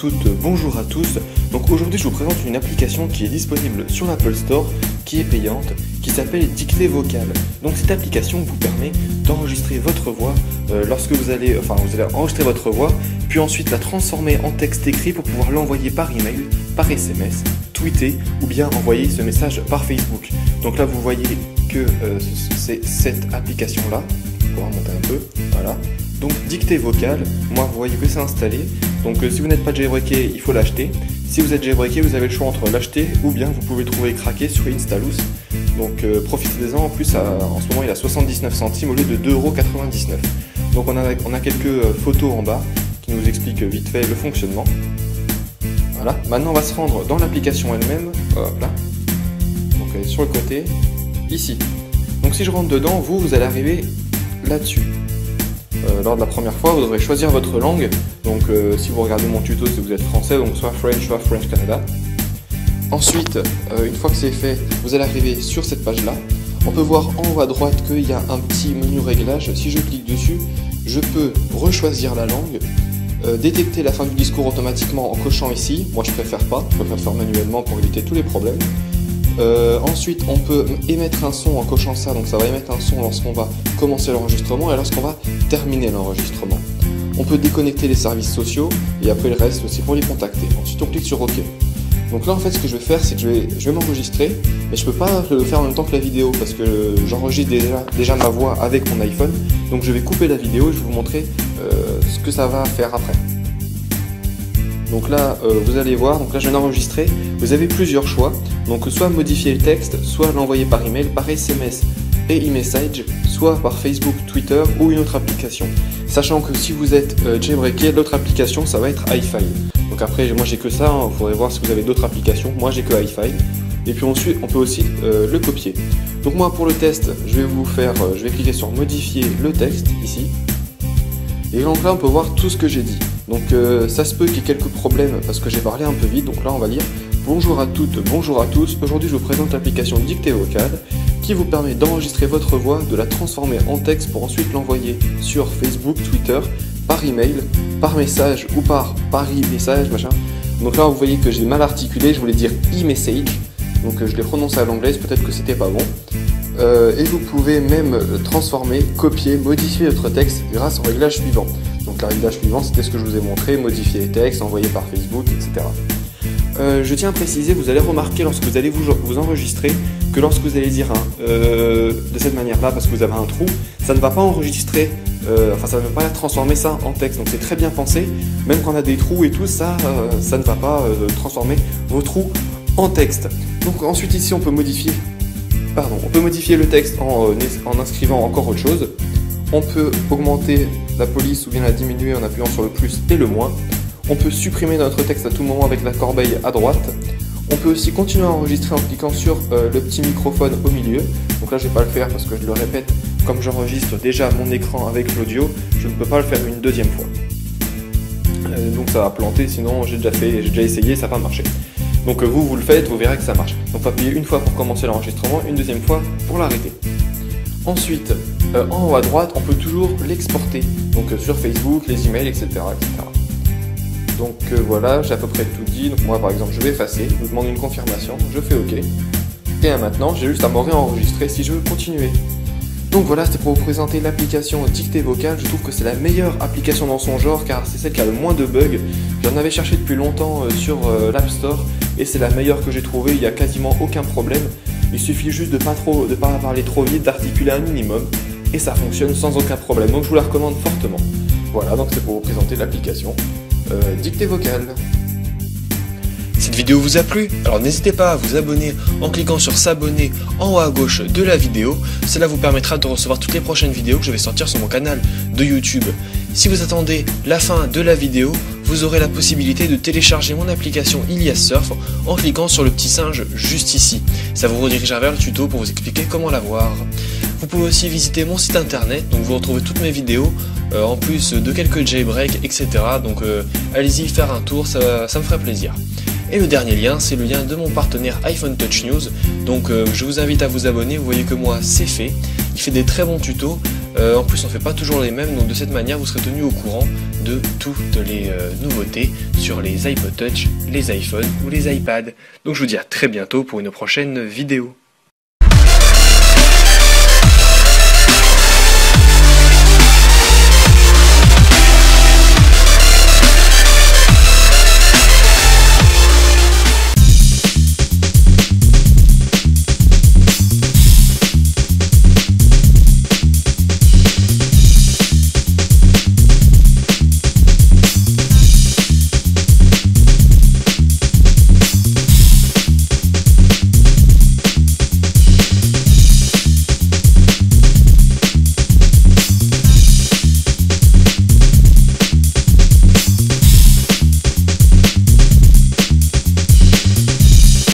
toutes, bonjour à tous. Donc aujourd'hui je vous présente une application qui est disponible sur l'Apple Store, qui est payante, qui s'appelle Dictée Vocale. Donc cette application vous permet d'enregistrer votre voix lorsque vous allez enregistrer votre voix, puis ensuite la transformer en texte écrit pour pouvoir l'envoyer par email, par SMS, tweeter ou bien envoyer ce message par Facebook. Donc là vous voyez que c'est cette application là, on va remonter un peu, voilà. Donc Dictée Vocale, moi vous voyez que c'est installé, donc si vous n'êtes pas jailbreaké, il faut l'acheter. Si vous êtes jailbreaké, vous avez le choix entre l'acheter ou bien vous pouvez le trouver craqué sur Instalous. Donc profitez-en, en plus en ce moment il a 79 centimes au lieu de 2,99 €. Donc on a quelques photos en bas qui nous expliquent vite fait le fonctionnement. Voilà, maintenant on va se rendre dans l'application elle-même, hop là, donc elle est sur le côté, ici. Donc si je rentre dedans, vous allez arriver là-dessus. Lors de la première fois, vous devrez choisir votre langue. Donc si vous regardez mon tuto, si vous êtes français, donc soit French Canada. Ensuite, une fois que c'est fait, vous allez arriver sur cette page-là. On peut voir en haut à droite qu'il y a un petit menu réglage. Si je clique dessus, je peux rechoisir la langue, détecter la fin du discours automatiquement en cochant ici. Moi je préfère pas, je préfère le faire manuellement pour éviter tous les problèmes. Ensuite on peut émettre un son en cochant ça, donc ça va émettre un son lorsqu'on va commencer l'enregistrement et lorsqu'on va terminer l'enregistrement. On peut déconnecter les services sociaux et après le reste c'est pour les contacter. Ensuite on clique sur OK. Donc là en fait ce que je vais faire c'est que je vais m'enregistrer, mais je peux pas le faire en même temps que la vidéo parce que j'enregistre déjà ma voix avec mon iPhone. Donc je vais couper la vidéo et je vais vous montrer ce que ça va faire après. Donc là, vous allez voir, donc là je viens d'enregistrer, vous avez plusieurs choix, donc soit modifier le texte, soit l'envoyer par email, par SMS et e-message, soit par Facebook, Twitter ou une autre application. Sachant que si vous êtes jailbreaké, l'autre application ça va être iFi. Donc après, moi j'ai que ça, hein, il faudrait voir si vous avez d'autres applications, moi j'ai que iFi. Et puis ensuite, on peut aussi le copier. Donc moi pour le test, je vais cliquer sur modifier le texte ici. Et donc là on peut voir tout ce que j'ai dit. Donc ça se peut qu'il y ait quelques problèmes parce que j'ai parlé un peu vite. Donc là on va lire bonjour à toutes, bonjour à tous. Aujourd'hui je vous présente l'application Dictée Vocale qui vous permet d'enregistrer votre voix, de la transformer en texte pour ensuite l'envoyer sur Facebook, Twitter, par email, par message ou par e-message, machin. Donc là vous voyez que j'ai mal articulé, je voulais dire e-message. Donc je l'ai prononcé à l'anglaise, peut-être que c'était pas bon. Et vous pouvez même transformer, copier, modifier votre texte grâce au réglage suivant. Donc le réglage suivant c'était ce que je vous ai montré, modifier les textes, envoyer par Facebook, etc. Je tiens à préciser, vous allez remarquer lorsque vous allez vous enregistrer que lorsque vous allez dire de cette manière-là, parce que vous avez un trou, ça ne va pas enregistrer, ça ne va pas transformer ça en texte. Donc c'est très bien pensé, même quand on a des trous et tout, ça ne va pas transformer vos trous en texte. Donc ensuite ici on peut modifier le texte en inscrivant encore autre chose. On peut augmenter la police ou bien la diminuer en appuyant sur le plus et le moins. On peut supprimer notre texte à tout moment avec la corbeille à droite. On peut aussi continuer à enregistrer en cliquant sur le petit microphone au milieu. Donc là je ne vais pas le faire parce que je le répète, comme j'enregistre déjà mon écran avec l'audio, je ne peux pas le faire une deuxième fois. Donc ça va planter, sinon j'ai déjà essayé, ça n'a pas marché. Donc vous le faites, vous verrez que ça marche. Donc appuyez une fois pour commencer l'enregistrement, une deuxième fois pour l'arrêter. Ensuite, en haut à droite, on peut toujours l'exporter. Donc sur Facebook, les emails, etc. Donc voilà, j'ai à peu près tout dit. Donc moi par exemple, je vais effacer, je vous demande une confirmation, je fais OK. Et maintenant, j'ai juste à me réenregistrer si je veux continuer. Donc voilà, c'était pour vous présenter l'application Dictée Vocale. Je trouve que c'est la meilleure application dans son genre car c'est celle qui a le moins de bugs. J'en avais cherché depuis longtemps sur l'App Store et c'est la meilleure que j'ai trouvée. Il n'y a quasiment aucun problème. Il suffit juste de ne pas parler trop vite, d'articuler un minimum et ça fonctionne sans aucun problème. Donc je vous la recommande fortement. Voilà, donc c'est pour vous présenter l'application Dictée Vocale. Cette vidéo vous a plu? Alors n'hésitez pas à vous abonner en cliquant sur s'abonner en haut à gauche de la vidéo. Cela vous permettra de recevoir toutes les prochaines vidéos que je vais sortir sur mon canal de YouTube. Si vous attendez la fin de la vidéo, vous aurez la possibilité de télécharger mon application Ilias Surf en cliquant sur le petit singe juste ici. Ça vous redirigera vers le tuto pour vous expliquer comment l'avoir. Vous pouvez aussi visiter mon site internet, donc vous retrouvez toutes mes vidéos, en plus de quelques jailbreaks, etc. Donc allez-y faire un tour, ça me ferait plaisir. Et le dernier lien, c'est le lien de mon partenaire iPhone Touch News. Donc je vous invite à vous abonner, vous voyez que moi c'est fait. Il fait des très bons tutos, En plus on fait pas toujours les mêmes, donc de cette manière vous serez tenu au courant de toutes les nouveautés sur les iPod Touch, les iPhones ou les iPads. Donc je vous dis à très bientôt pour une prochaine vidéo.